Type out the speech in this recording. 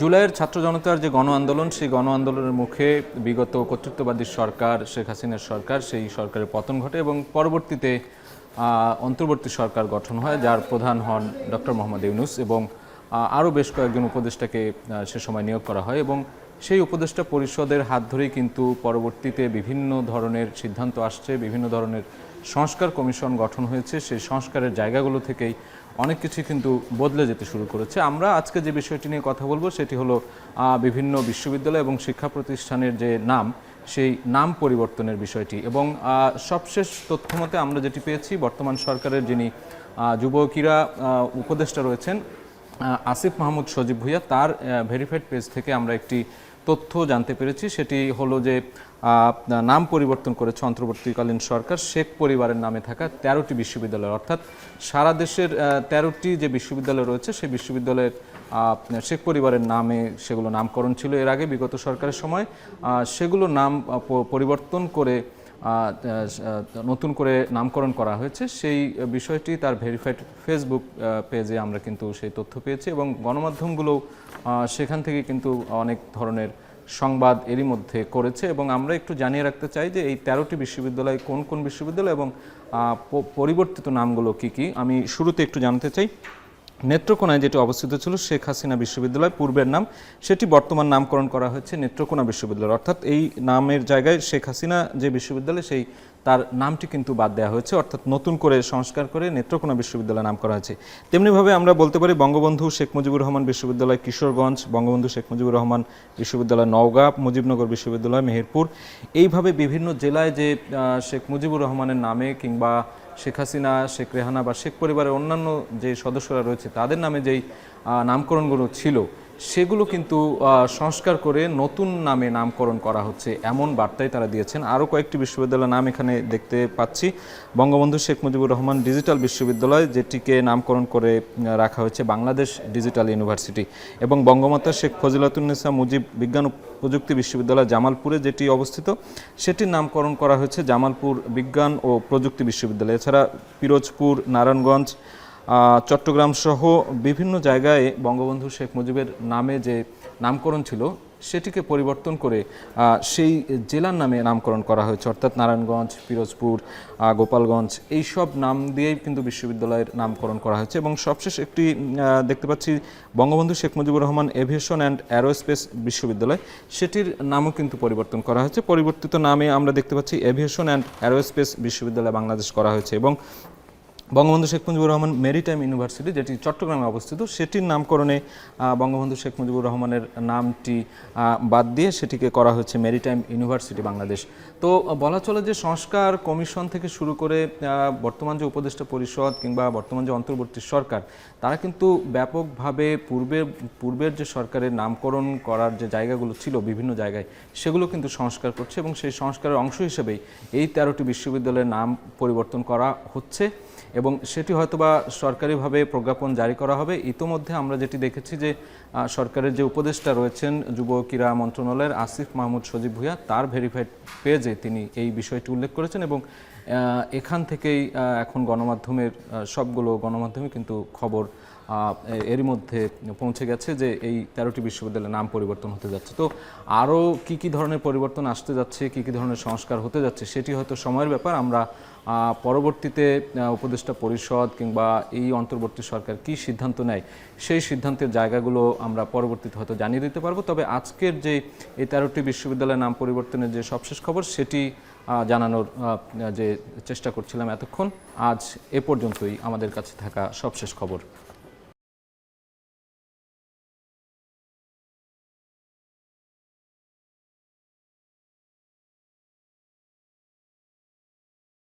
জুলাইয়ের ছাত্র জনতার যে গণ আন্দোলন, সেই গণ আন্দোলনের মুখে বিগত কর্তৃত্ববাদী সরকার, শেখ হাসিনার সরকার, সেই সরকারের পতন ঘটে এবং পরবর্তীতে অন্তর্বর্তী সরকার গঠন হয়, যার প্রধান হন ডক্টর মোহাম্মদ ইউনূস এবং আরও বেশ কয়েকজন উপদেষ্টাকে সে সময় নিয়োগ করা হয় এবং সেই উপদেষ্টা পরিষদের হাত ধরেই কিন্তু পরবর্তীতে বিভিন্ন ধরনের সিদ্ধান্ত আসছে, বিভিন্ন ধরনের সংস্কার কমিশন গঠন হয়েছে। সেই সংস্কারের জায়গাগুলো থেকেই অনেক কিছু কিন্তু বদলে যেতে শুরু করেছে। আমরা আজকে যে বিষয়টি নিয়ে কথা বলবো সেটি হলো বিভিন্ন বিশ্ববিদ্যালয় এবং শিক্ষা প্রতিষ্ঠানের যে নাম, সেই নাম পরিবর্তনের বিষয়টি এবং সবশেষ তথ্যমতে আমরা যেটি পেয়েছি, বর্তমান সরকারের যিনি যুব ক্রীড়া উপদেষ্টা রয়েছেন আসিফ মাহমুদ সজীব ভুঁইয়া, তার ভেরিফাইড পেজ থেকে আমরা একটি তথ্য জানতে পেরেছি। সেটি হলো যে নাম পরিবর্তন করেছে অন্তর্বর্তীকালীন সরকার শেখ পরিবারের নামে থাকা 13টি বিশ্ববিদ্যালয়, অর্থাৎ সারা দেশের 13টি যে বিশ্ববিদ্যালয় রয়েছে সেই বিশ্ববিদ্যালয়ের শেখ পরিবারের নামে সেগুলো নামকরণ ছিল এর আগে বিগত সরকারের সময়। সেগুলো নাম পরিবর্তন করে নতুন করে নামকরণ করা হয়েছে। সেই বিষয়টি তার ভেরিফাইড ফেসবুক পেজে আমরা কিন্তু সেই তথ্য পেয়েছি এবং গণমাধ্যমগুলো সেখান থেকে কিন্তু অনেক ধরনের সংবাদ এরই মধ্যে করেছে এবং আমরা একটু জানিয়ে রাখতে চাই যে এই 13টি বিশ্ববিদ্যালয় কোন কোন বিশ্ববিদ্যালয় এবং পরিবর্তিত নামগুলো কি কি। আমি শুরুতে একটু জানতে চাই, নেত্রকোনায় যেটি অবস্থিত ছিল শেখ হাসিনা বিশ্ববিদ্যালয়, পূর্বের নাম, সেটি বর্তমান নামকরণ করা হয়েছে নেত্রকোনা বিশ্ববিদ্যালয়, অর্থাৎ এই নামের জায়গায় শেখ হাসিনা যে বিশ্ববিদ্যালয় সেই তার নামটি কিন্তু বাদ দেওয়া হয়েছে, অর্থাৎ নতুন করে সংস্কার করে নেত্রকোনা বিশ্ববিদ্যালয় নাম করা হয়েছে। তেমনিভাবে আমরা বলতে পারি বঙ্গবন্ধু শেখ মুজিবুর রহমান বিশ্ববিদ্যালয় কিশোরগঞ্জ, বঙ্গবন্ধু শেখ মুজিবুর রহমান বিশ্ববিদ্যালয় নওগাঁ, মুজিবনগর বিশ্ববিদ্যালয় মেহেরপুর, এইভাবে বিভিন্ন জেলায় যে শেখ মুজিবুর রহমানের নামে কিংবা শেখ হাসিনা, শেখ রেহানা বা শেখ পরিবারের অন্যান্য যে সদস্যরা রয়েছে তাদের নামে যেই নামকরণগুলো ছিল সেগুলো কিন্তু সংস্কার করে নতুন নামে নামকরণ করা হচ্ছে, এমন বার্তাই তারা দিয়েছেন। আরও কয়েকটি বিশ্ববিদ্যালয়ের নাম এখানে দেখতে পাচ্ছি, বঙ্গবন্ধু শেখ মুজিবুর রহমান ডিজিটাল বিশ্ববিদ্যালয়, যেটিকে নামকরণ করে রাখা হয়েছে বাংলাদেশ ডিজিটাল ইউনিভার্সিটি, এবং বঙ্গমাতা শেখ ফজিলাতুন্নেসা মুজিব বিজ্ঞান ও প্রযুক্তি বিশ্ববিদ্যালয় জামালপুরে যেটি অবস্থিত, সেটির নামকরণ করা হয়েছে জামালপুর বিজ্ঞান ও প্রযুক্তি বিশ্ববিদ্যালয়। এছাড়া পিরোজপুর, নারায়ণগঞ্জ, চট্টগ্রাম সহ বিভিন্ন জায়গায় বঙ্গবন্ধু শেখ মুজিবের নামে যে নামকরণ ছিল সেটিকে পরিবর্তন করে সেই জেলার নামে নামকরণ করা হয়েছে, অর্থাৎ নারায়ণগঞ্জ, পিরোজপুর, গোপালগঞ্জ, এই সব নাম দিয়েই কিন্তু বিশ্ববিদ্যালয়ের নামকরণ করা হয়েছে। এবং সবশেষ একটি দেখতে পাচ্ছি Bangabandhu Sheikh Mujibur Rahman aviation and aerospace বিশ্ববিদ্যালয়, সেটির নামও কিন্তু পরিবর্তন করা হয়েছে। পরিবর্তিত নামে আমরা দেখতে পাচ্ছি এভিয়েশন অ্যান্ড অ্যারোস্পেস বিশ্ববিদ্যালয় বাংলাদেশ করা হয়েছে। এবং বঙ্গবন্ধু শেখ মুজিবুর রহমান মেরিটাইম ইউনিভার্সিটি, যেটি চট্টগ্রামে অবস্থিত, সেটির নামকরণে বঙ্গবন্ধু শেখ মুজিবুর রহমানের নামটি বাদ দিয়ে সেটিকে করা হয়েছে মেরিটাইম ইউনিভার্সিটি বাংলাদেশ। তো বলা চলে যে সংস্কার কমিশন থেকে শুরু করে বর্তমান যে উপদেষ্টা পরিষদ কিংবা বর্তমান যে অন্তর্বর্তী সরকার, তারা কিন্তু ব্যাপকভাবে পূর্বের যে সরকারের নামকরণ করার যে জায়গাগুলো ছিল বিভিন্ন জায়গায়, সেগুলো কিন্তু সংস্কার করছে এবং সেই সংস্কারের অংশ হিসেবেই এই 13টি বিশ্ববিদ্যালয়ের নাম পরিবর্তন করা হচ্ছে এবং সেটি হয়তোবা সরকারিভাবে প্রজ্ঞাপন জারি করা হবে। ইতোমধ্যে আমরা যেটি দেখেছি যে সরকারের যে উপদেষ্টা রয়েছেন যুব ক্রীড়া মন্ত্রণালয়ের আসিফ মাহমুদ সজীব ভুঁইয়া, তার ভেরিফাইড পেজে তিনি এই বিষয়টি উল্লেখ করেছেন এবং এখান থেকেই এখন গণমাধ্যমের সবগুলো গণমাধ্যমে কিন্তু খবর এরই মধ্যে পৌঁছে গেছে যে এই 13টি বিশ্ববিদ্যালয়ের নাম পরিবর্তন হতে যাচ্ছে। তো আরও কী ধরনের পরিবর্তন আসতে যাচ্ছে, কী ধরনের সংস্কার হতে যাচ্ছে, সেটি হয়তো সময়ের ব্যাপার। আমরা পরবর্তীতে উপদেষ্টা পরিষদ কিংবা এই অন্তর্বর্তী সরকার কী সিদ্ধান্ত নেয় সেই সিদ্ধান্তের জায়গাগুলো আমরা পরবর্তীতে হয়তো জানিয়ে দিতে পারবো। তবে আজকের যে এই 13টি বিশ্ববিদ্যালয়ের নাম পরিবর্তনের যে সবশেষ খবর সেটি জানানোর যে চেষ্টা করছিলাম এতক্ষণ। আজ এ পর্যন্তই আমাদের কাছে থাকা সবশেষ খবর।